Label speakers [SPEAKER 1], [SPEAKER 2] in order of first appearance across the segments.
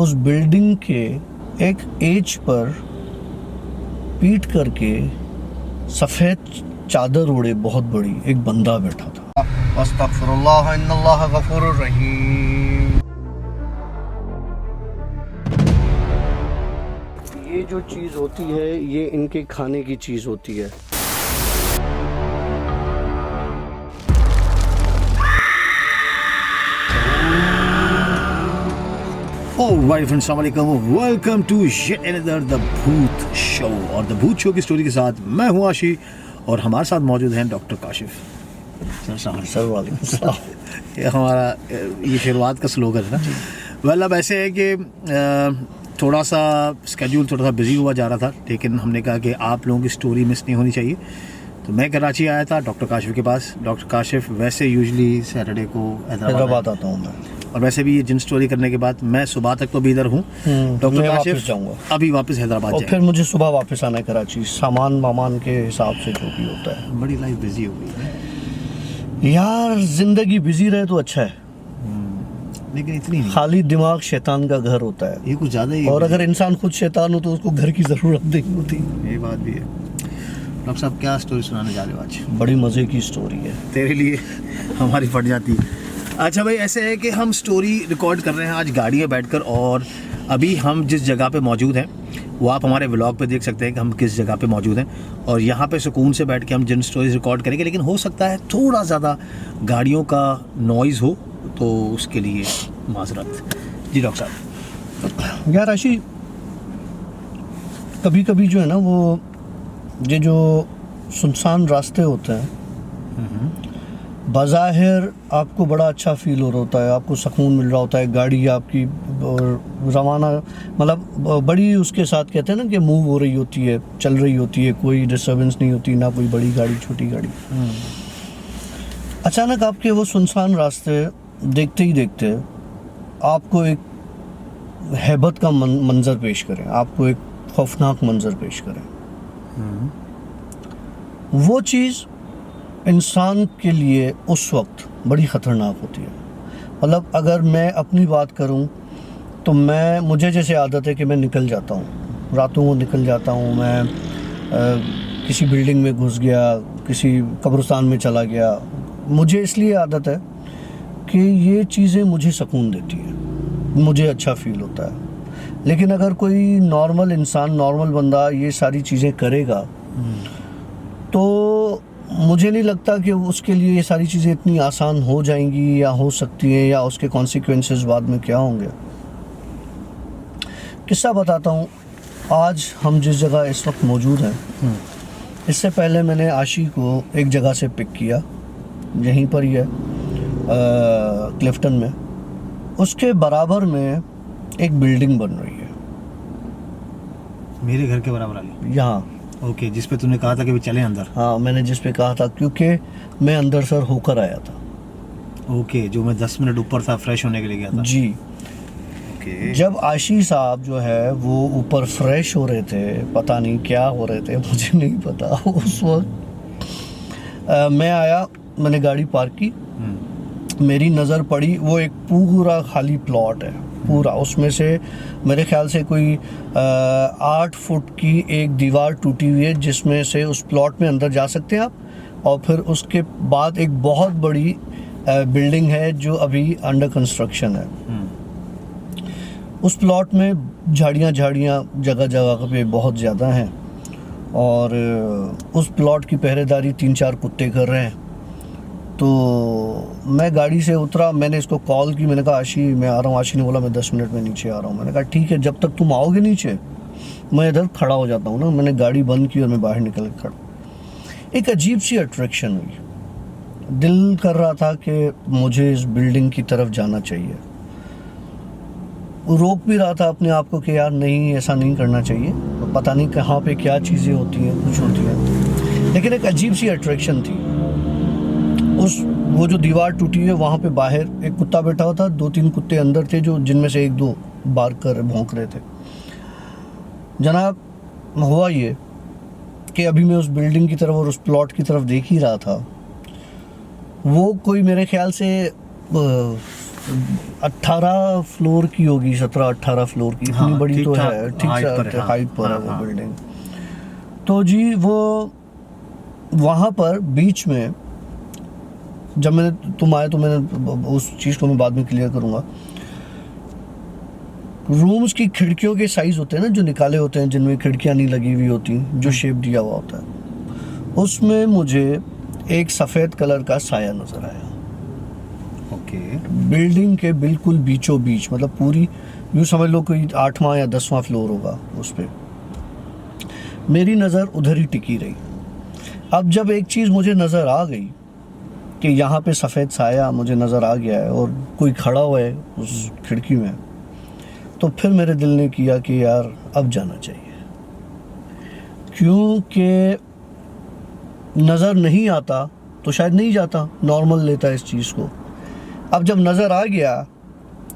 [SPEAKER 1] उस बिल्डिंग के एक एज पर पीट करके सफ़ेद चादर ओढ़े बहुत बड़ी एक बंदा बैठा था। अस्तगफिरुल्लाह इन्नल्लाह गफूरुर रहीम। ये जो चीज़ होती है ये इनके खाने की चीज़ होती है।
[SPEAKER 2] Alright friends, अस्सलामुअलैकुम, welcome to yet another the Bhoot show. और द भूत शो की स्टोरी के साथ मैं हूँ आशी और हमारे साथ मौजूद हैं डॉक्टर काशिफ।
[SPEAKER 1] सर वालेकुम सलाम।
[SPEAKER 2] ये हमारा ये शुरुआत का स्लोगन है ना। वेल अब ऐसे है कि थोड़ा सा स्केड्यूल थोड़ा सा बिजी हुआ जा रहा था, लेकिन हमने कहा कि आप लोगों की स्टोरी मिस नहीं होनी चाहिए, तो मैं कराची आया था डॉक्टर काशिफ के पास। डॉक्टर काशिफ वैसे यूजली सैटरडे को हैदराबाद आता हूँ मैं, और वैसे भी ये जिन स्टोरी करने के बाद मैं सुबह तक तो भी इधर हूँ। डॉक्टर काशिफ
[SPEAKER 1] जाऊँगा
[SPEAKER 2] अभी वापस हैदराबाद
[SPEAKER 1] और फिर मुझे सुबह वापस आना है कराची, सामान वामान के हिसाब से जो भी होता है।
[SPEAKER 2] बड़ी लाइफ बिजी हो गई है
[SPEAKER 1] यार, जिंदगी बिजी रहे तो अच्छा है,
[SPEAKER 2] लेकिन इतनी नहीं।
[SPEAKER 1] खाली दिमाग शैतान का घर होता है,
[SPEAKER 2] ये कुछ ज़्यादा ही।
[SPEAKER 1] और अगर इंसान खुद शैतान हो तो उसको घर की ज़रूरत नहीं होती।
[SPEAKER 2] ये बात भी है। डॉक्टर साहब क्या स्टोरी सुनाने जा रहे हो आज?
[SPEAKER 1] बड़ी मज़े की स्टोरी है
[SPEAKER 2] तेरे लिए हमारी फट जाती है। अच्छा भाई, ऐसे है कि हम स्टोरी रिकॉर्ड कर रहे हैं आज गाड़ी में बैठकर, और अभी हम जिस जगह पे मौजूद हैं वो आप हमारे व्लॉग पे देख सकते हैं कि हम किस जगह पे मौजूद हैं, और यहाँ पे सुकून से बैठ के हम जिन स्टोरीज रिकॉर्ड करेंगे, लेकिन हो सकता है थोड़ा ज़्यादा गाड़ियों का नॉइज़ हो, तो उसके लिए माजरत। जी डॉक्टर साहब।
[SPEAKER 1] यार आशी, कभी कभी जो है ना वो ये जो सुनसान रास्ते होते हैं, बाज़ाहिर आपको बड़ा अच्छा फील हो रहा होता है, आपको सुकून मिल रहा होता है, गाड़ी आपकी रवाना मतलब बड़ी उसके साथ कहते हैं ना कि मूव हो रही होती है, चल रही होती है, कोई डिस्टर्बेंस नहीं होती, ना कोई बड़ी गाड़ी छोटी गाड़ी। अचानक आपके वो सुनसान रास्ते देखते ही देखते आपको एक हैबत का मंजर पेश करें, आपको एक खौफनाक मंजर पेश करें। वो चीज़ इंसान के लिए उस वक्त बड़ी ख़तरनाक होती है। मतलब अगर मैं अपनी बात करूं तो मुझे जैसे आदत है कि मैं निकल जाता हूं, रातों को निकल जाता हूं, मैं किसी बिल्डिंग में घुस गया, किसी कब्रिस्तान में चला गया। मुझे इसलिए आदत है कि ये चीज़ें मुझे सुकून देती हैं, मुझे अच्छा फ़ील होता है। लेकिन अगर कोई नॉर्मल इंसान, नॉर्मल बंदा ये सारी चीज़ें करेगा तो मुझे नहीं लगता कि उसके लिए ये सारी चीज़ें इतनी आसान हो जाएंगी या हो सकती हैं, या उसके कॉन्सिक्वेंसेस बाद में क्या होंगे। किस्सा बताता हूँ। आज हम जिस जगह इस वक्त मौजूद हैं, इससे पहले मैंने आशी को एक जगह से पिक किया, यहीं पर ही है क्लिफ्टन में। उसके बराबर में एक बिल्डिंग बन रही है,
[SPEAKER 2] मेरे घर के बराबर वाली?
[SPEAKER 1] यहाँ।
[SPEAKER 2] ओके, जिस पे तूने कहा था कि भी चले अंदर?
[SPEAKER 1] हाँ, मैंने जिस पे कहा था, क्योंकि मैं अंदर सर होकर आया था।
[SPEAKER 2] ओके, जो मैं 10 मिनट ऊपर था, फ्रेश होने के लिए गया था।
[SPEAKER 1] जी।
[SPEAKER 2] ओके।
[SPEAKER 1] जब आशी साहब जो है वो ऊपर फ्रेश हो रहे थे, पता नहीं क्या हो रहे थे, मुझे नहीं पता। उस वक्त मैं आया, मैंने गाड़ी पार्क की, मेरी नज़र पड़ी, वो एक पूरा खाली प्लॉट है पूरा। उसमें से मेरे ख्याल से कोई 8 फुट की एक दीवार टूटी हुई है, जिसमें से उस प्लॉट में अंदर जा सकते हैं आप, और फिर उसके बाद एक बहुत बड़ी बिल्डिंग है जो अभी अंडर कंस्ट्रक्शन है। उस प्लॉट में झाड़ियाँ जगह जगह पे बहुत ज़्यादा हैं, और उस प्लॉट की पहरेदारी 3-4 कुत्ते कर रहे हैं। तो मैं गाड़ी से उतरा, मैंने इसको कॉल की, मैंने कहा आशी मैं आ रहा हूँ। आशी ने बोला मैं 10 मिनट में नीचे आ रहा हूँ। मैंने कहा ठीक है, जब तक तुम आओगे नीचे मैं इधर खड़ा हो जाता हूँ ना। मैंने गाड़ी बंद की और मैं बाहर निकल के खड़ा। एक अजीब सी अट्रैक्शन हुई, दिल कर रहा था कि मुझे इस बिल्डिंग की तरफ जाना चाहिए। रोक भी रहा था अपने आप को कि यार नहीं, ऐसा नहीं करना चाहिए, पता नहीं कहाँ पे क्या चीज़ें होती हैं, कुछ होती हैं। लेकिन एक अजीब सी अट्रैक्शन थी। वो जो दीवार टूटी है वहाँ पे बाहर एक कुत्ता बैठा हुआ था, 2-3 कुत्ते अंदर थे, जो जिनमें से 1-2 बार कर भौंक रहे थे। जनाब, हुआ ये कि अभी मैं उस बिल्डिंग की तरफ और उस प्लॉट की तरफ देख ही रहा था। वो कोई मेरे ख्याल से 18 फ्लोर की होगी, 17-18 फ्लोर की, इतनी
[SPEAKER 2] हाँ,
[SPEAKER 1] बड़ी तो
[SPEAKER 2] ठीक-ठाक
[SPEAKER 1] है, ठीक
[SPEAKER 2] हाइट पर है,
[SPEAKER 1] से
[SPEAKER 2] हाँ।
[SPEAKER 1] हाइट पर है
[SPEAKER 2] हाँ,
[SPEAKER 1] वो
[SPEAKER 2] हाँ।
[SPEAKER 1] बिल्डिंग। तो जी वो वहाँ पर बीच में जब तुम आए तो मैंने उस चीज़ को मैं बाद में क्लियर करूँगा। रूम्स की खिड़कियों के साइज होते हैं ना, जो निकाले होते हैं, जिनमें खिड़कियाँ नहीं लगी हुई होती, जो शेप दिया हुआ होता है, उसमें मुझे एक सफ़ेद कलर का साया नज़र आया
[SPEAKER 2] ओके।
[SPEAKER 1] बिल्डिंग के बिल्कुल बीचों बीच, मतलब पूरी यूँ समझ लो कोई 8वां या 10वां फ्लोर होगा उस पर। मेरी नज़र उधर ही टिकी रही। अब जब एक चीज़ मुझे नज़र आ गई कि यहाँ पे सफ़ेद साया मुझे नज़र आ गया है और कोई खड़ा हुआ है उस खिड़की में, तो फिर मेरे दिल ने किया कि यार अब जाना चाहिए, क्योंकि नज़र नहीं आता तो शायद नहीं जाता, नॉर्मल लेता इस चीज़ को। अब जब नज़र आ गया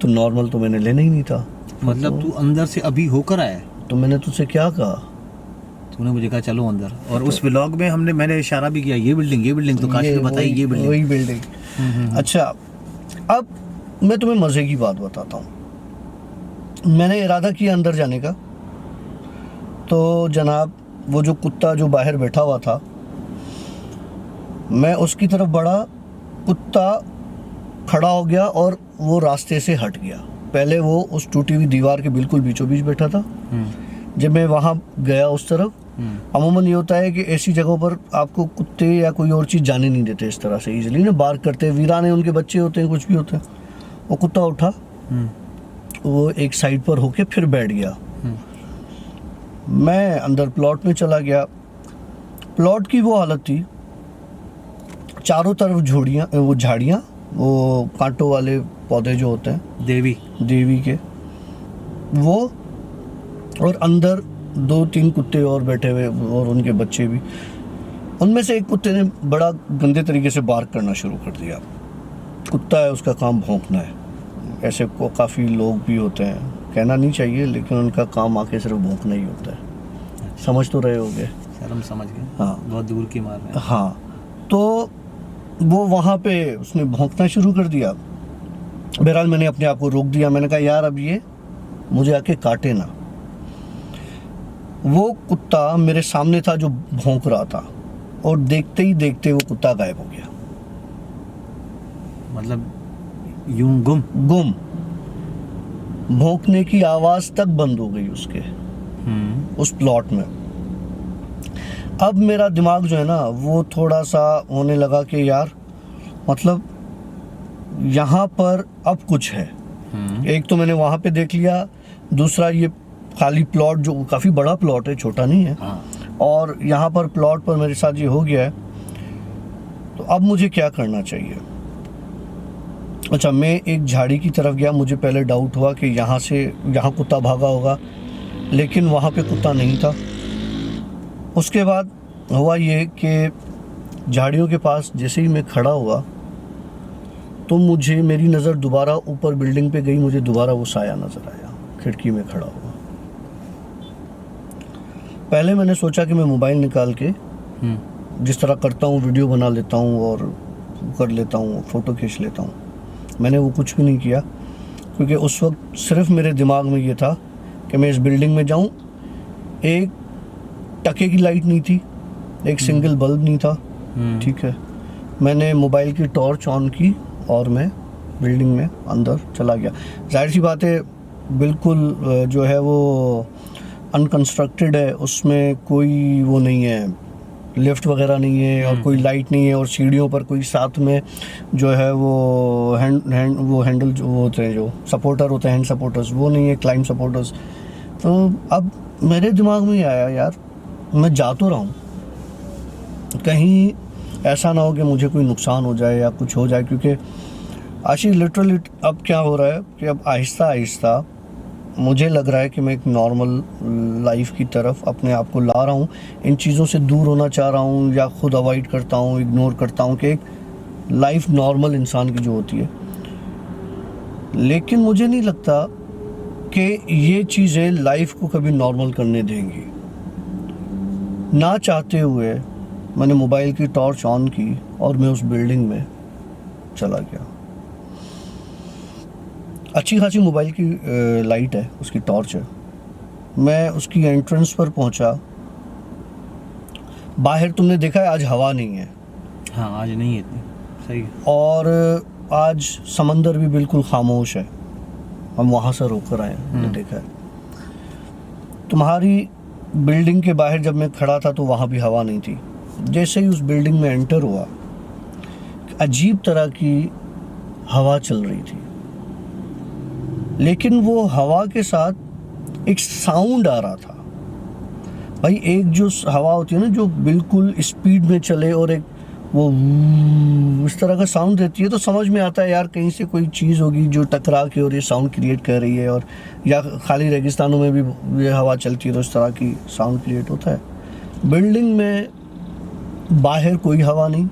[SPEAKER 1] तो नॉर्मल तो मैंने लेना ही नहीं था।
[SPEAKER 2] मतलब तू अंदर से अभी होकर आया है?
[SPEAKER 1] तो मैंने तुझसे क्या कहा?
[SPEAKER 2] तूने मुझे कहा चलो अंदर, और उस व्लॉग में मैंने इशारा भी किया, ये बिल्डिंग, तो काश ने बताई ये बिल्डिंग।
[SPEAKER 1] वही बिल्डिंग। अच्छा, अब मैं तुम्हें मज़े की बात बताता हूँ। मैंने इरादा किया अंदर जाने का, तो जनाब वो जो कुत्ता जो बाहर बैठा हुआ था, मैं उसकी तरफ बढ़ा, कुत्ता खड़ा हो गया और वो रास्ते से हट गया। पहले वो उस टूटी हुई दीवार के बिल्कुल बीचों बीच बैठा था। जब मैं वहाँ गया उस तरफ, अमूमन ये होता है कि ऐसी जगहों पर आपको कुत्ते या कोई और चीज़ जाने नहीं देते इस तरह से इजीली ना, बार्क करते हैं, वीराने उनके बच्चे होते हैं, कुछ भी होते हैं। वो कुत्ता उठा, वो एक साइड पर होके फिर बैठ गया। मैं अंदर प्लॉट में चला गया। प्लॉट की वो हालत थी, चारों तरफ झाड़ियाँ, वो कांटों वाले पौधे जो होते हैं देवी के, वो, और अंदर 2-3 कुत्ते और बैठे हुए और उनके बच्चे भी। उनमें से एक कुत्ते ने बड़ा गंदे तरीके से बार्क करना शुरू कर दिया। कुत्ता है, उसका काम भौंकना है। ऐसे को काफ़ी लोग भी होते हैं, कहना नहीं चाहिए, लेकिन उनका काम आके सिर्फ भौंकना ही होता है। समझ तो रहे होगे?
[SPEAKER 2] सर हम समझ गए।
[SPEAKER 1] हाँ,
[SPEAKER 2] बहुत दूर की मार है।
[SPEAKER 1] हाँ। तो वो वहाँ पे उसने भौंकना शुरू कर दिया। बहरहाल मैंने अपने आप को रोक दिया। मैंने कहा यार अब ये मुझे आके काटे ना। वो कुत्ता मेरे सामने था जो भौंक रहा था, और देखते ही देखते वो कुत्ता गायब हो गया।
[SPEAKER 2] मतलब यूं गुम।
[SPEAKER 1] भौंकने की आवाज़ तक बंद हो गई उसके उस प्लॉट में। अब मेरा दिमाग जो है ना, वो थोड़ा सा होने लगा कि यार मतलब यहाँ पर अब कुछ है। एक तो मैंने वहाँ पे देख लिया, दूसरा ये खाली प्लॉट जो काफ़ी बड़ा प्लॉट है, छोटा नहीं है।
[SPEAKER 2] हाँ।
[SPEAKER 1] और यहाँ पर प्लॉट पर मेरे साथ ये हो गया है, तो अब मुझे क्या करना चाहिए? अच्छा, मैं एक झाड़ी की तरफ गया। मुझे पहले डाउट हुआ कि यहाँ कुत्ता भागा होगा, लेकिन वहाँ पे कुत्ता नहीं था। उसके बाद हुआ ये कि झाड़ियों के पास जैसे ही मैं खड़ा हुआ, तो मेरी नज़र दोबारा ऊपर बिल्डिंग पे गई। मुझे दोबारा वो साया नज़र आया खिड़की में खड़ा हुआ। पहले मैंने सोचा कि मैं मोबाइल निकाल के जिस तरह करता हूँ वीडियो बना लेता हूँ और कर लेता हूँ, फ़ोटो खींच लेता हूँ। मैंने वो कुछ भी नहीं किया, क्योंकि उस वक्त सिर्फ मेरे दिमाग में ये था कि मैं इस बिल्डिंग में जाऊँ। एक टके की लाइट नहीं थी, एक सिंगल बल्ब नहीं था। ठीक है, मैंने मोबाइल की टॉर्च ऑन की और मैं बिल्डिंग में अंदर चला गया। जाहिर सी बात है, बिल्कुल जो है वो अनकंस्ट्रक्टेड है, उसमें कोई वो नहीं है, लिफ्ट वगैरह नहीं है और कोई लाइट नहीं है, और सीढ़ियों पर कोई साथ में जो है वो हैंडल जो होते हैं, जो सपोर्टर होते हैं, हैंड सपोर्टर्स, वो नहीं है, क्लाइंब सपोर्टर्स। तो अब मेरे दिमाग में आया यार मैं जा तो रहा हूँ, कहीं ऐसा ना हो कि मुझे कोई नुकसान हो जाए या कुछ हो जाए, क्योंकि आशीष लिटरली अब क्या हो रहा है कि अब आहिस्ता आहिस्ता मुझे लग रहा है कि मैं एक नॉर्मल लाइफ की तरफ अपने आप को ला रहा हूँ। इन चीज़ों से दूर होना चाह रहा हूँ, या खुद अवॉइड करता हूँ, इग्नोर करता हूँ कि एक लाइफ नॉर्मल इंसान की जो होती है। लेकिन मुझे नहीं लगता कि ये चीज़ें लाइफ को कभी नॉर्मल करने देंगी। ना चाहते हुए मैंने मोबाइल की टॉर्च ऑन की और मैं उस बिल्डिंग में चला गया। अच्छी खासी मोबाइल की लाइट है, उसकी टॉर्च है। मैं उसकी एंट्रेंस पर पहुंचा। बाहर तुमने देखा है आज हवा नहीं है,
[SPEAKER 2] हाँ आज नहीं है इतनी, सही है।
[SPEAKER 1] और आज समंदर भी बिल्कुल खामोश है। हम वहाँ से रोक कर आए हैं, हमने देखा है। तुम्हारी बिल्डिंग के बाहर जब मैं खड़ा था तो वहाँ भी हवा नहीं थी। जैसे ही उस बिल्डिंग में एंटर हुआ, अजीब तरह की हवा चल रही थी, लेकिन वो हवा के साथ एक साउंड आ रहा था। भाई एक जो हवा होती है ना जो बिल्कुल स्पीड में चले और एक वो इस तरह का साउंड देती है, तो समझ में आता है यार कहीं से कोई चीज़ होगी जो टकरा के और ये साउंड क्रिएट कर रही है। और या खाली रेगिस्तानों में भी ये हवा चलती है तो इस तरह की साउंड क्रिएट होता है। बिल्डिंग में बाहर कोई हवा नहीं,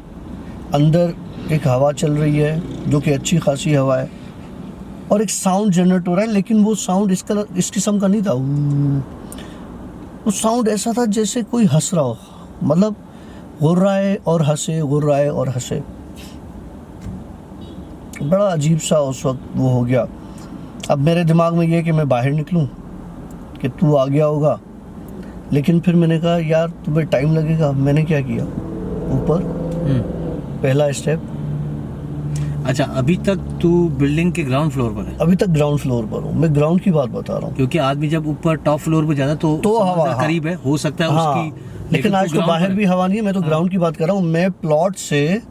[SPEAKER 1] अंदर एक हवा चल रही है जो कि अच्छी खासी हवा है, और एक साउंड जनरेट हो रहा है, लेकिन वो साउंड इस किस्म का नहीं था। वो साउंड ऐसा था जैसे कोई हंस रहा हो, मतलब गुर्राए और हंसे, गुर्राए और हंसे। बड़ा अजीब सा उस वक्त वो हो गया। अब मेरे दिमाग में ये कि मैं बाहर निकलूं कि तू आ गया होगा, लेकिन फिर मैंने कहा यार तुम्हें टाइम लगेगा। मैंने क्या किया, ऊपर पहला स्टेप।
[SPEAKER 2] अच्छा, अभी तक तू बिल्डिंग के ग्राउंड फ्लोर पर है?
[SPEAKER 1] अभी तक ग्राउंड फ्लोर पर हूँ, मैं ग्राउंड की बात बता रहा हूँ।
[SPEAKER 2] क्योंकि आदमी जब ऊपर टॉप फ्लोर पर जाता तो
[SPEAKER 1] हवा
[SPEAKER 2] करीब है, हो सकता है
[SPEAKER 1] हाँ,
[SPEAKER 2] उसकी,
[SPEAKER 1] लेकिन आज
[SPEAKER 2] तू
[SPEAKER 1] तो
[SPEAKER 2] ground
[SPEAKER 1] बाहर
[SPEAKER 2] पर
[SPEAKER 1] भी हवा नहीं है। मैं तो ग्राउंड की बात कर रहा हूँ। मैं प्लॉट से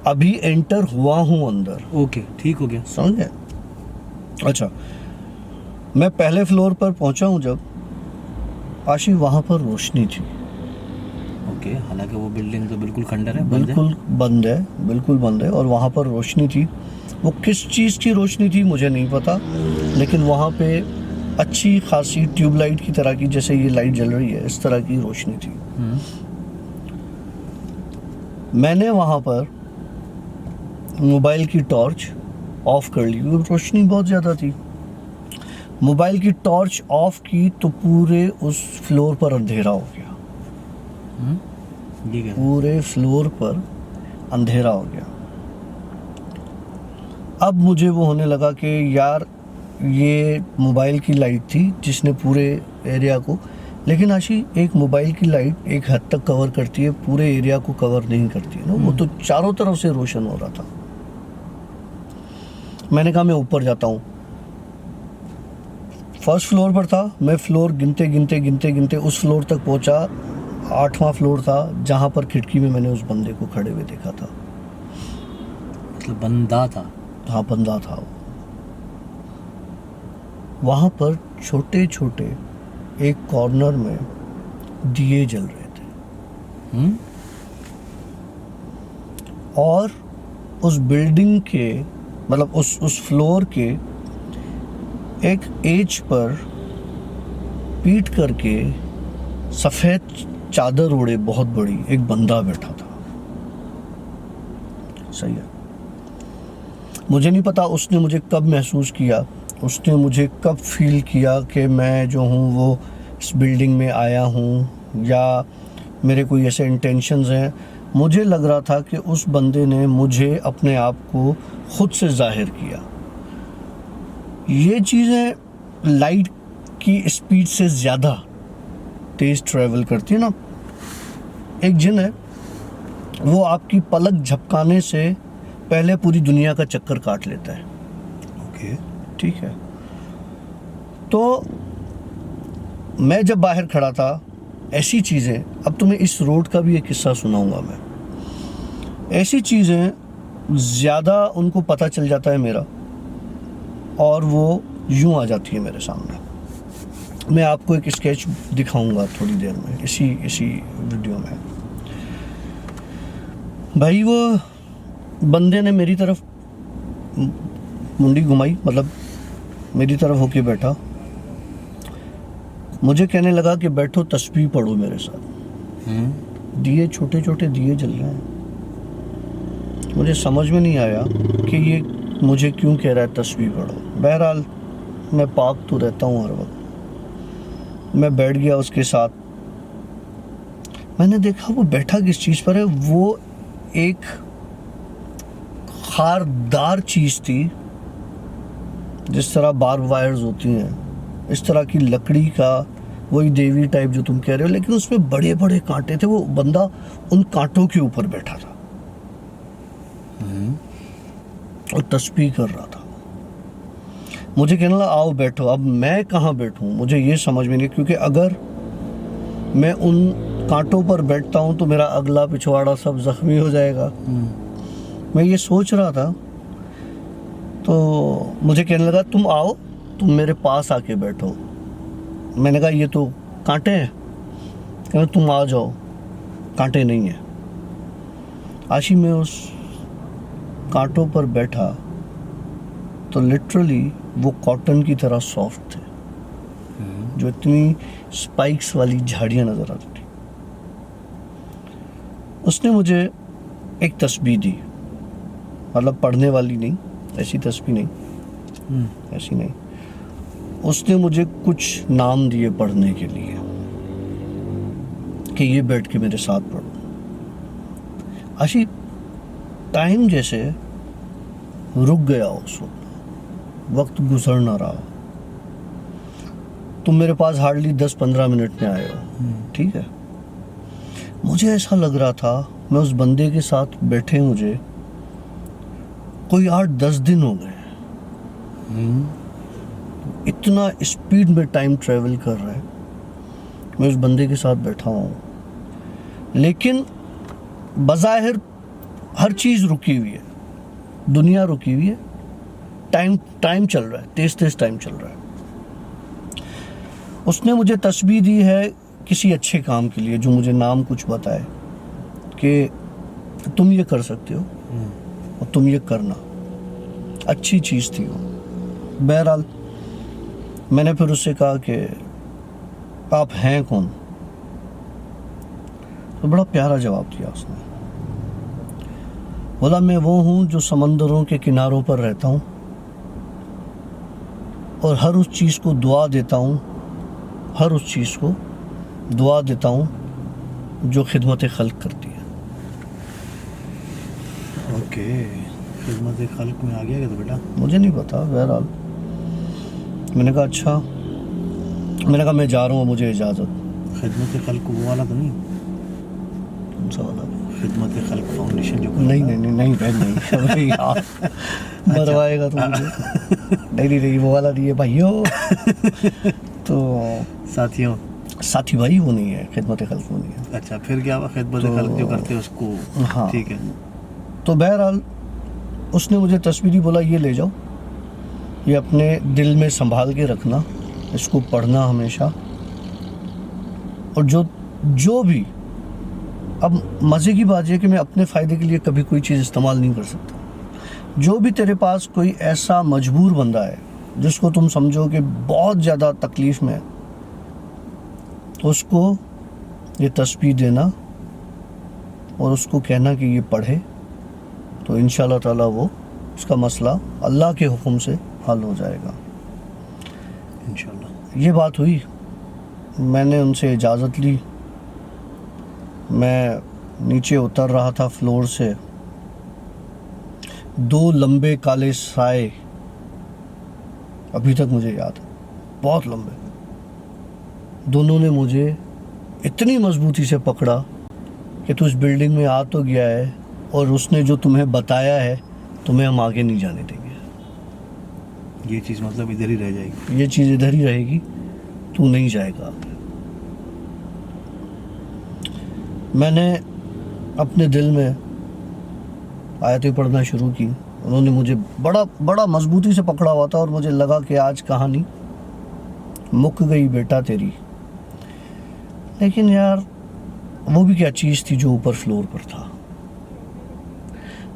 [SPEAKER 1] अभी एंटर हुआ हूँ अंदर।
[SPEAKER 2] ओके, ठीक हो गया,
[SPEAKER 1] समझ गए? अच्छा, मैं पहले फ्लोर पर पहुंचा हूँ जब, आशी वहाँ पर रोशनी थी।
[SPEAKER 2] ओके। हालांकि वो बिल्डिंग तो बिल्कुल खंडर है, बंद है।
[SPEAKER 1] बिल्कुल बंद है, बिल्कुल बंद है, और वहाँ पर रोशनी थी। वो किस चीज़ की रोशनी थी मुझे नहीं पता, लेकिन वहाँ पे अच्छी खासी ट्यूबलाइट की तरह की, जैसे ये लाइट जल रही है इस तरह की रोशनी थी। मैंने वहाँ पर मोबाइल की टॉर्च ऑफ कर ली क्योंकि रोशनी बहुत ज़्यादा थी। मोबाइल की टॉर्च ऑफ की तो पूरे उस फ्लोर पर अंधेरा हो गया।
[SPEAKER 2] ये क्या?
[SPEAKER 1] पूरे फ्लोर पर अंधेरा हो गया। अब मुझे वो होने लगा कि यार ये मोबाइल की लाइट थी जिसने पूरे एरिया को, लेकिन आशी एक मोबाइल की लाइट एक हद तक कवर करती है, पूरे एरिया को कवर नहीं करती है ना। वो तो चारों तरफ से रोशन हो रहा था। मैंने कहा मैं ऊपर जाता हूँ। फर्स्ट फ्लोर पर था, मैं फ्लोर गिनते गिनते गिनते गिनते उस फ्लोर तक पहुँचा। 8वां फ्लोर था जहाँ पर खिड़की में मैंने उस बंदे को खड़े हुए देखा था।
[SPEAKER 2] मतलब बंदा था?
[SPEAKER 1] हाँ, बंदा था वो। वहाँ पर छोटे छोटे एक कॉर्नर में दिए जल रहे थे। और उस बिल्डिंग के, मतलब उस फ्लोर के एक एज पर पीट करके सफ़ेद चादर ओढ़े बहुत बड़ी एक बंदा बैठा था। सही है। मुझे नहीं पता उसने मुझे कब महसूस किया, उसने मुझे कब फील किया कि मैं जो हूँ वो इस बिल्डिंग में आया हूँ, या मेरे कोई ऐसे इंटेंशंस हैं। मुझे लग रहा था कि उस बंदे ने मुझे अपने आप को खुद से जाहिर किया। ये चीज़ें लाइट की स्पीड से ज़्यादा तेज़ ट्रैवल करती है ना। एक जिन है, वो आपकी पलक झपकाने से पहले पूरी दुनिया का चक्कर काट लेता है।
[SPEAKER 2] ओके,
[SPEAKER 1] ठीक है। तो मैं जब बाहर खड़ा था, ऐसी चीज़ें, अब तुम्हें इस रोड का भी एक किस्सा सुनाऊंगा मैं। ऐसी चीज़ें ज़्यादा उनको पता चल जाता है मेरा, और वो यूं आ जाती है मेरे सामने। मैं आपको एक स्केच दिखाऊंगा थोड़ी देर में, इसी वीडियो में। भाई वो बंदे ने मेरी तरफ मुंडी घुमाई, मतलब मेरी तरफ होके बैठा। मुझे कहने लगा कि बैठो तस्बीह पढ़ो मेरे साथ। दिए, छोटे छोटे दिए जल रहे हैं। मुझे समझ में नहीं आया कि ये मुझे क्यों कह रहा है तस्बीह पढ़ो। बहरहाल मैं पाक तो रहता हूँ हर वक्त। मैं बैठ गया उसके साथ। मैंने देखा वो बैठा किस चीज़ पर है। वो एक खारदार चीज़ थी जिस तरह बार्ब वायर्स होती हैं, इस तरह की लकड़ी का, वही देवी टाइप जो तुम कह रहे हो, लेकिन उसमें बड़े बड़े कांटे थे। वो बंदा उन कांटों के ऊपर बैठा था और तस्बीह कर रहा था। मुझे कहने लगा आओ बैठो। अब मैं कहाँ बैठूं, मुझे ये समझ में नहीं, क्योंकि अगर मैं उन कांटों पर बैठता हूँ तो मेरा अगला पिछवाड़ा सब जख्मी हो जाएगा। मैं ये सोच रहा था, तो मुझे कहने लगा तुम आओ, तुम मेरे पास आके बैठो। मैंने कहा ये तो कांटे हैं। कहना तुम आ जाओ, कांटे नहीं हैं। आशी मैं उस कांटों पर बैठा तो लिटरली वो कॉटन की तरह सॉफ्ट थे, जो इतनी स्पाइक्स वाली झाड़ियाँ नज़र आती थी। उसने मुझे एक तस्बीह दी, मतलब पढ़ने वाली नहीं, ऐसी तस्बीह नहीं, ऐसी नहीं। उसने मुझे कुछ नाम दिए पढ़ने के लिए कि ये बैठ के मेरे साथ पढ़ो। आशी टाइम जैसे रुक गया, उस वक्त गुजर ना रहा। तुम मेरे पास हार्डली 10-15 मिनट में आए हो, ठीक है। मुझे ऐसा लग रहा था मैं उस बंदे के साथ बैठे मुझे कोई 8-10 दिन हो गए। इतना स्पीड में टाइम ट्रेवल कर रहा है, मैं उस बंदे के साथ बैठा हूँ, लेकिन बज़ाहिर हर चीज़ रुकी हुई है, दुनिया रुकी हुई है, टाइम चल रहा है, तेज टाइम चल रहा है। उसने मुझे तस्बीह दी है किसी अच्छे काम के लिए, जो मुझे नाम कुछ बताए कि तुम ये कर सकते हो और तुम ये करना। अच्छी चीज़ थी वो। बहरहाल मैंने फिर उससे कहा कि आप हैं कौन? तो बड़ा प्यारा जवाब दिया उसने। बोला मैं वो हूँ जो समंदरों के किनारों पर रहता हूँ और हर उस चीज़ को दुआ देता हूँ, हर उस चीज़ को दुआ देता हूँ जो खिदमत खल्क करती है।
[SPEAKER 2] ओके, खिदमत खल्क में आ गया क्या तो बेटा?
[SPEAKER 1] मुझे नहीं पता, बहरहाल मैंने कहा अच्छा। मैंने कहा मैं जा रहा हूँ, मुझे इजाज़त।
[SPEAKER 2] खिदमत खल्क वो वाला तो नहीं?
[SPEAKER 1] कौन सा वाला?
[SPEAKER 2] खिदमत खल्क फाउंडेशन जो
[SPEAKER 1] नहीं बहन नहीं। अबे यार मरवाएगा तो मुझे। नहीं वो वाला नहीं है भाइयों। तो साथी भाई वो नहीं है, खिदमत खल्क वो नहीं है।
[SPEAKER 2] अच्छा, फिर क्या हुआ? खिदमत खल्क जो करते हैं उसको,
[SPEAKER 1] हाँ
[SPEAKER 2] ठीक है।
[SPEAKER 1] तो बहरहाल उसने मुझे तस्वीर बोला ये ले जाओ, ये अपने दिल में संभाल के रखना, इसको पढ़ना हमेशा। और जो भी, अब मज़े की बात है कि मैं अपने फ़ायदे के लिए कभी कोई चीज़ इस्तेमाल नहीं कर सकता। जो भी तेरे पास कोई ऐसा मजबूर बंदा है जिसको तुम समझो कि बहुत ज़्यादा तकलीफ़ में है, उसको ये तस्बीह देना और उसको कहना कि ये पढ़े, तो इंशाल्लाह ताला वो उसका मसला अल्लाह के हुक्म से हल हो जाएगा
[SPEAKER 2] इंशाल्लाह।
[SPEAKER 1] ये बात हुई, मैंने उनसे इजाज़त ली। मैं नीचे उतर रहा था फ्लोर से, 2 लंबे काले साए अभी तक मुझे याद है, बहुत लंबे। दोनों ने मुझे इतनी मजबूती से पकड़ा कि तू इस बिल्डिंग में आ तो गया है और उसने जो तुम्हें बताया है तुम्हें हम आगे नहीं जाने देंगे।
[SPEAKER 2] ये चीज़ मतलब इधर ही रह जाएगी,
[SPEAKER 1] ये चीज़ इधर ही रहेगी, तू नहीं जाएगा। मैंने अपने दिल में आयतें पढ़ना शुरू की। उन्होंने मुझे बड़ा मजबूती से पकड़ा हुआ था और मुझे लगा कि आज कहानी मुक गई बेटा तेरी। लेकिन यार वो भी क्या चीज़ थी जो ऊपर फ्लोर पर था।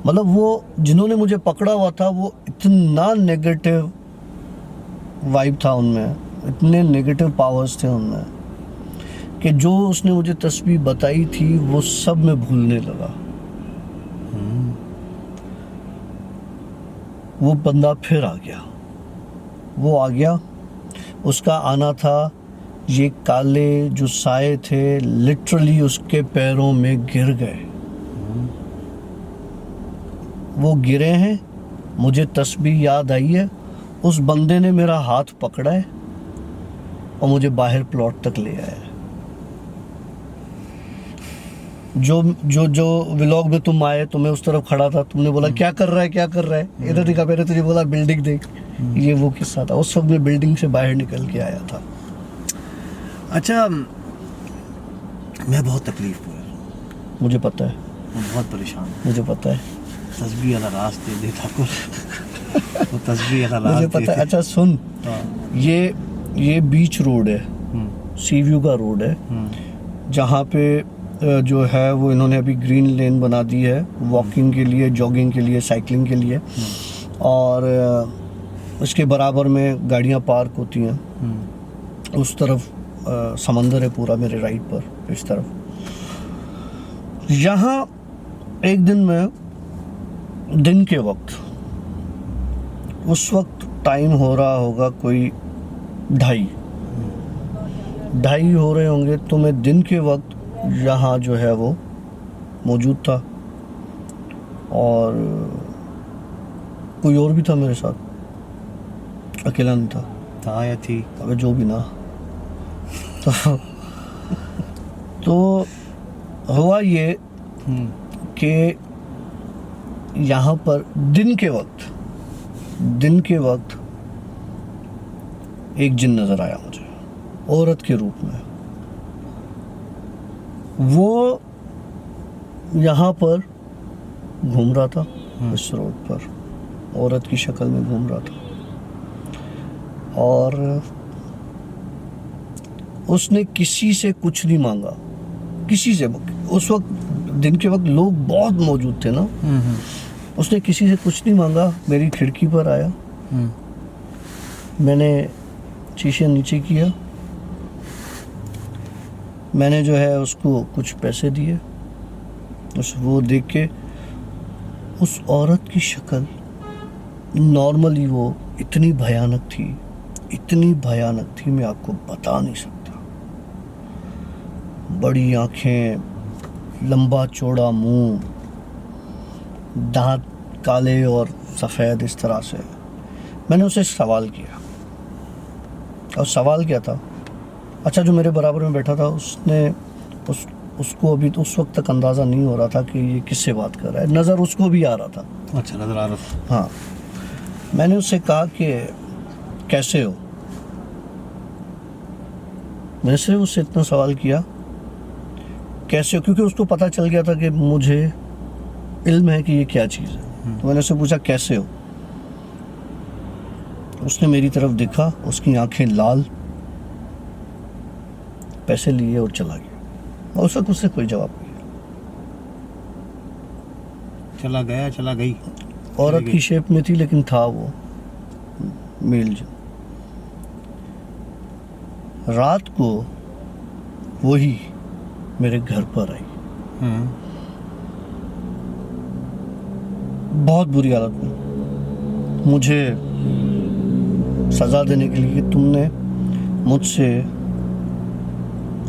[SPEAKER 1] मतलब वो जिन्होंने मुझे पकड़ा हुआ था वो इतना नेगेटिव वाइब था उनमें, इतने नेगेटिव पावर्स थे उनमें कि जो उसने मुझे तस्बीह बताई थी वो सब मैं भूलने लगा। वो बंदा फिर आ गया, वो आ गया। उसका आना था, ये काले जो साए थे लिटरली उसके पैरों में गिर गए। वो गिरे हैं, मुझे तस्बीह याद आई है उस बंदे ने मेरा हाथ पकड़ा है और मुझे बाहर प्लॉट तक ले आया। जो जो जो व्लॉग में तुम आए तो मैं उस तरफ खड़ा था, तुमने बोला क्या कर रहा है, क्या कर रहा है, इधर दिखा, मैंने तुझे बोला बिल्डिंग देख। ये वो किस्सा था, उस वक्त मैं बिल्डिंग से बाहर निकल के आया था।
[SPEAKER 2] अच्छा, मैं बहुत तकलीफ में हूँ,
[SPEAKER 1] मुझे पता है,
[SPEAKER 2] मैं बहुत परेशान हूँ।
[SPEAKER 1] मुझे पता है,
[SPEAKER 2] तस्बीह अला रास्ते दे ठाकुर, वो तस्बीह अला
[SPEAKER 1] मुझे
[SPEAKER 2] रास्ते।
[SPEAKER 1] पता है। अच्छा सुन,
[SPEAKER 2] हाँ।
[SPEAKER 1] ये बीच रोड है, सी व्यू का रोड है, जहाँ पे जो है वो इन्होंने अभी ग्रीन लेन बना दी है वॉकिंग के लिए, जॉगिंग के लिए, साइकिलिंग के लिए, और इसके बराबर में गाड़ियाँ पार्क होती हैं। उस तरफ समंदर है पूरा, मेरे राइट पर इस तरफ। यहाँ एक दिन में दिन के वक्त, उस वक्त टाइम हो रहा होगा कोई 2:30 हो रहे होंगे, तो मैं दिन के वक्त यहाँ जो है वो मौजूद था, और कोई और भी था मेरे साथ, अकेला नहीं था।
[SPEAKER 2] था या थी?
[SPEAKER 1] अबे जो भी ना। तो हुआ ये कि यहाँ पर दिन के वक्त एक जिन नज़र आया मुझे, औरत के रूप में। वो यहाँ पर घूम रहा था, इस रोड पर औरत की शक्ल में घूम रहा था, और उसने किसी से कुछ नहीं मांगा, किसी से। उस वक्त दिन के वक्त लोग बहुत मौजूद थे ना, उसने किसी से कुछ नहीं मांगा। मेरी खिड़की पर आया, मैंने शीशे नीचे किया, मैंने जो है उसको कुछ पैसे दिए। वो देख के उस औरत की शक्ल नॉर्मली वो इतनी भयानक थी, मैं आपको बता नहीं सकता। बड़ी आंखें, लंबा चौड़ा मुंह, दांत काले और सफ़ेद, इस तरह से। मैंने उसे सवाल किया, और सवाल क्या था? अच्छा, जो मेरे बराबर में बैठा था उसने उसको अभी तो उस वक्त तक अंदाज़ा नहीं हो रहा था कि ये किससे बात कर रहा है। नज़र उसको भी आ रहा था।
[SPEAKER 2] अच्छा, नज़र आ रहा था।
[SPEAKER 1] हाँ, मैंने उससे कहा कि कैसे हो। मैंने सिर्फ उससे इतना सवाल किया, कैसे हो, क्योंकि उसको पता चल गया था कि मुझे इल्म है कि ये क्या चीज़ है। तो मैंने उससे पूछा कैसे हो। उसने मेरी तरफ देखा, उसकी आंखें लाल, पैसे लिए और चला गया। और उस वक्त उससे कोई जवाब नहीं।
[SPEAKER 2] चला गया, चला गई।
[SPEAKER 1] औरत की शेप में थी, लेकिन था वो मेल। जो रात को वही मेरे घर पर आई, बहुत बुरी हालत में, मुझे सजा देने के लिए। तुमने मुझसे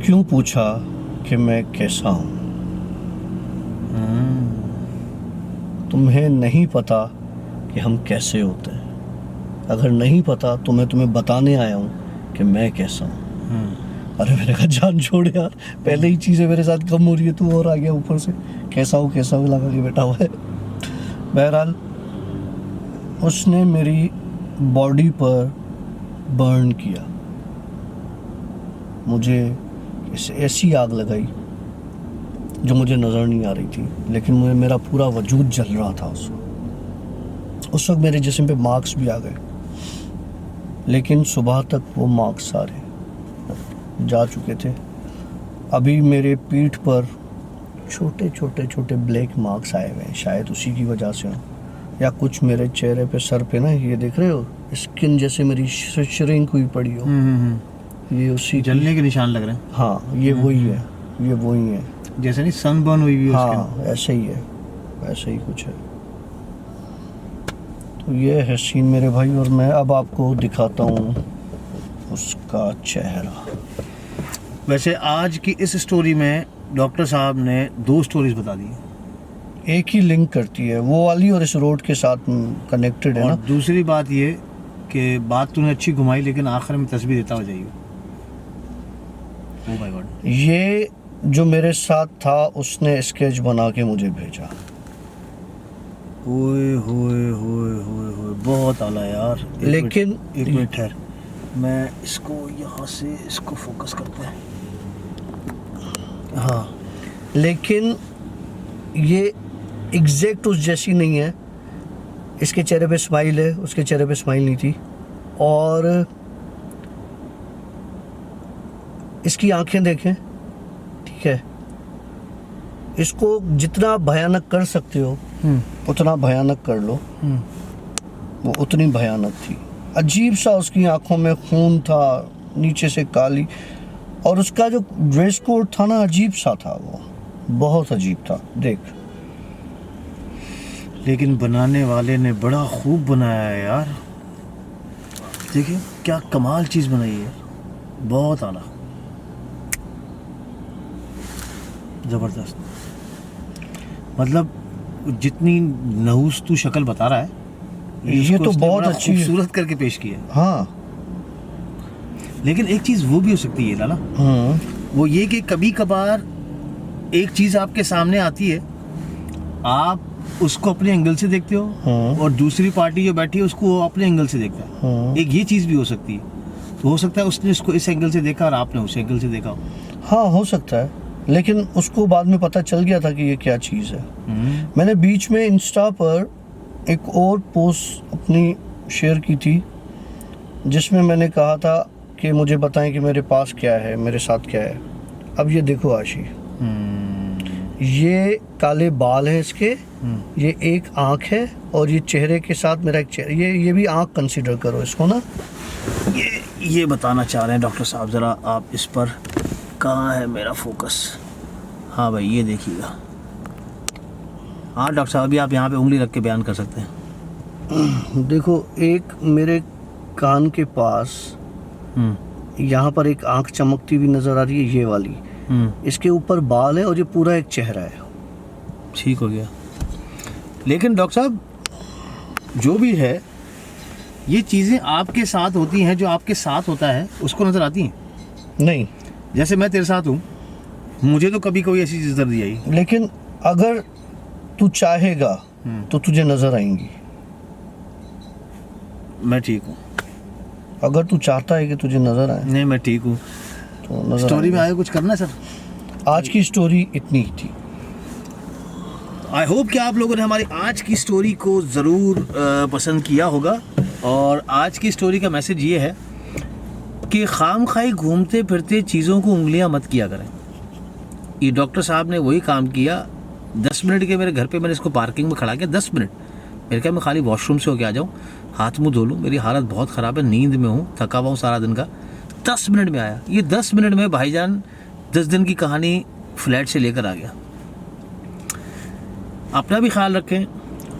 [SPEAKER 1] क्यों पूछा कि मैं कैसा हूँ? तुम्हें नहीं पता कि हम कैसे होते हैं। अगर नहीं पता तो मैं तुम्हें बताने आया हूँ कि मैं कैसा हूँ। अरे मैंने कहा जान छोड़ यार, पहले ही चीज़ें मेरे साथ कम हो रही है, तू और आ गया ऊपर से कैसा हूँ लगा के बैठा हुआ है। बहरहाल उसने मेरी बॉडी पर बर्न किया, मुझे ऐसी आग लगाई जो मुझे नज़र नहीं आ रही थी, लेकिन मेरा पूरा वजूद जल रहा था। उस वक्त मेरे जिस्म पे मार्क्स भी आ गए, लेकिन सुबह तक वो मार्क्स सारे जा चुके थे। अभी मेरे पीठ पर छोटे ब्लैक मार्क्स आए हुए हैं, शायद उसी की वजह से हो, या कुछ मेरे चेहरे पे, सर पे ना, ये देख रहे हो, स्किन जैसे मेरी श्रिंक हुई पड़ी हो, ये उसी
[SPEAKER 2] जलने के निशान लग रहे हैं।
[SPEAKER 1] हाँ, ये वही है, ये वही है,
[SPEAKER 2] जैसे नहीं सनबर्न हुई है।
[SPEAKER 1] हाँ, ऐसे ही है, ऐसे ही कुछ है। तो ये है सीन मेरे भाई, और मैं अब आपको दिखाता हूँ उसका चेहरा।
[SPEAKER 2] वैसे आज की इस स्टोरी में डॉक्टर साहब ने 2 स्टोरीज बता दी,
[SPEAKER 1] एक ही लिंक करती है, वो वाली और इस रोड के साथ कनेक्टेड है
[SPEAKER 2] और
[SPEAKER 1] ना।
[SPEAKER 2] दूसरी बात ये कि बात तूने अच्छी घुमाई लेकिन आखिर में तस्वीर देता हो जाइए। Oh my God.
[SPEAKER 1] ये जो मेरे साथ था उसने स्केच बना के मुझे भेजा।
[SPEAKER 2] ओए होए होए होए होए, बहुत आला यार।
[SPEAKER 1] लेकिन
[SPEAKER 2] एक मिनट ठहर, मैं इसको यहाँ से इसको फोकस करते हैं। हाँ,
[SPEAKER 1] लेकिन ये एग्जैक्ट उस जैसी नहीं है। इसके चेहरे पे स्माइल है, उसके चेहरे पे स्माइल नहीं थी। और इसकी आंखें देखें, ठीक है। इसको जितना भयानक कर सकते हो उतना भयानक कर लो। वो उतनी भयानक थी। अजीब सा उसकी आंखों में खून था, नीचे से काली, और उसका जो ड्रेस कोड था ना, अजीब सा था। वो बहुत अजीब था। देख,
[SPEAKER 2] लेकिन बनाने वाले ने बड़ा खूब बनाया है यार। देखिए क्या कमाल चीज़ बनाई है, बहुत आला, ज़बरदस्त। मतलब जितनी नहुस तू शक्ल बता रहा है,
[SPEAKER 1] ये तो
[SPEAKER 2] उसने
[SPEAKER 1] बहुत
[SPEAKER 2] बड़ा
[SPEAKER 1] अच्छी है।
[SPEAKER 2] खूबसूरत करके पेश किया है।
[SPEAKER 1] हाँ।
[SPEAKER 2] लेकिन एक चीज़ वो भी हो सकती है लाला, वो ये कि कभी कभार एक चीज़ आपके सामने आती है, आप उसको अपने एंगल से देखते हो और दूसरी पार्टी जो बैठी है उसको वो अपने एंगल से देखता है। एक ये चीज़ भी हो सकती है। तो हो सकता है उसने इसको इस एंगल से देखा और आपने उस एंगल से देखा हो।
[SPEAKER 1] हाँ, हो सकता है, लेकिन उसको बाद में पता चल गया था कि ये क्या चीज़ है। मैंने बीच में इंस्टा पर एक और पोस्ट अपनी शेयर की थी जिसमें मैंने कहा था कि मुझे बताएं कि मेरे पास क्या है, मेरे साथ क्या है। अब ये देखो आशी, ये काले बाल हैं इसके, ये एक आँख है, और ये चेहरे के साथ मेरा एक चेहरा, ये भी आँख कंसीडर करो इसको ना।
[SPEAKER 2] ये बताना चाह रहे हैं डॉक्टर साहब, ज़रा आप इस पर, कहाँ है मेरा फोकस? हाँ भाई, ये देखिएगा। हाँ डॉक्टर साहब, अभी आप यहाँ पे उंगली रख के बयान कर सकते हैं।
[SPEAKER 1] देखो, एक मेरे कान के पास यहाँ पर एक आँख चमकती हुई नज़र आ रही है, ये वाली। इसके ऊपर बाल है और ये पूरा एक चेहरा है।
[SPEAKER 2] ठीक हो गया। लेकिन डॉक्टर साहब, जो भी है, ये चीज़ें आपके साथ होती हैं, जो आपके साथ होता है उसको नज़र आती हैं?
[SPEAKER 1] नहीं।
[SPEAKER 2] जैसे मैं तेरे साथ हूँ, मुझे तो कभी कोई ऐसी चीज़ नजर नहीं आई।
[SPEAKER 1] लेकिन अगर तू चाहेगा तो तुझे नज़र आएंगी।
[SPEAKER 2] मैं ठीक हूँ।
[SPEAKER 1] अगर तू चाहता है कि तुझे नज़र आए
[SPEAKER 2] नहीं, मैं ठीक हूँ।
[SPEAKER 1] तो नज़र
[SPEAKER 2] स्टोरी में
[SPEAKER 1] आएंगी।
[SPEAKER 2] आगे कुछ करना है सर?
[SPEAKER 1] आज की स्टोरी इतनी ही थी।
[SPEAKER 2] आई होप कि आप लोगों ने हमारी आज की स्टोरी को ज़रूर पसंद किया होगा। और आज की स्टोरी का मैसेज ये है कि खामखाई घूमते फिरते चीज़ों को उंगलियां मत किया करें। ये डॉक्टर साहब ने वही काम किया। 10 मिनट के मेरे घर पे मैंने इसको पार्किंग में खड़ा किया। 10 मिनट मेरे क्या, मैं खाली वॉशरूम से होके आ जाऊँ, हाथ मुँह धो लूँ, मेरी हालत बहुत ख़राब है, नींद में हूँ, थका हुआ हूँ सारा दिन का। 10 मिनट में आया। ये 10 मिनट में भाईजान 10 दिन की कहानी फ्लैट से लेकर आ गया। अपना भी ख्याल रखें,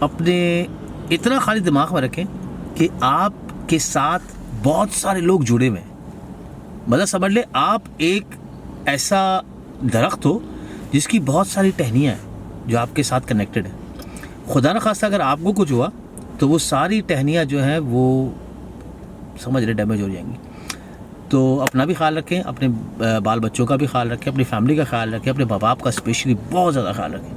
[SPEAKER 2] अपने इतना खाली दिमाग में रखें कि आपके साथ बहुत सारे लोग जुड़े हुए हैं। मतलब समझ ले, आप एक ऐसा दरख्त हो जिसकी बहुत सारी टहनियाँ हैं जो आपके साथ कनेक्टेड है। खुदा न खास्ता अगर आपको कुछ हुआ तो वो सारी टहनियाँ जो हैं वो समझ ले डैमेज हो जाएंगी। तो अपना भी ख्याल रखें, अपने बाल बच्चों का भी ख्याल रखें, अपनी फैमिली का ख्याल रखें, अपने माँ बाप का स्पेशली बहुत ज़्यादा ख्याल रखें।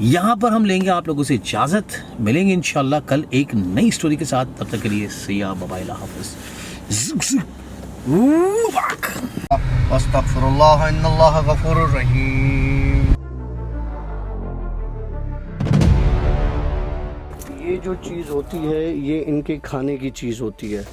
[SPEAKER 2] यहाँ पर हम लेंगे आप लोगों से इजाज़त। मिलेंगे इंशाल्लाह कल एक नई स्टोरी के साथ। तब तक के लिए सिया बाबाइला हाफिज़।
[SPEAKER 1] अस्तगफिरुल्लाह इन्नल्लाह गफूरुर रहीम। ये जो चीज़ होती है, ये इनके खाने की चीज़ होती है।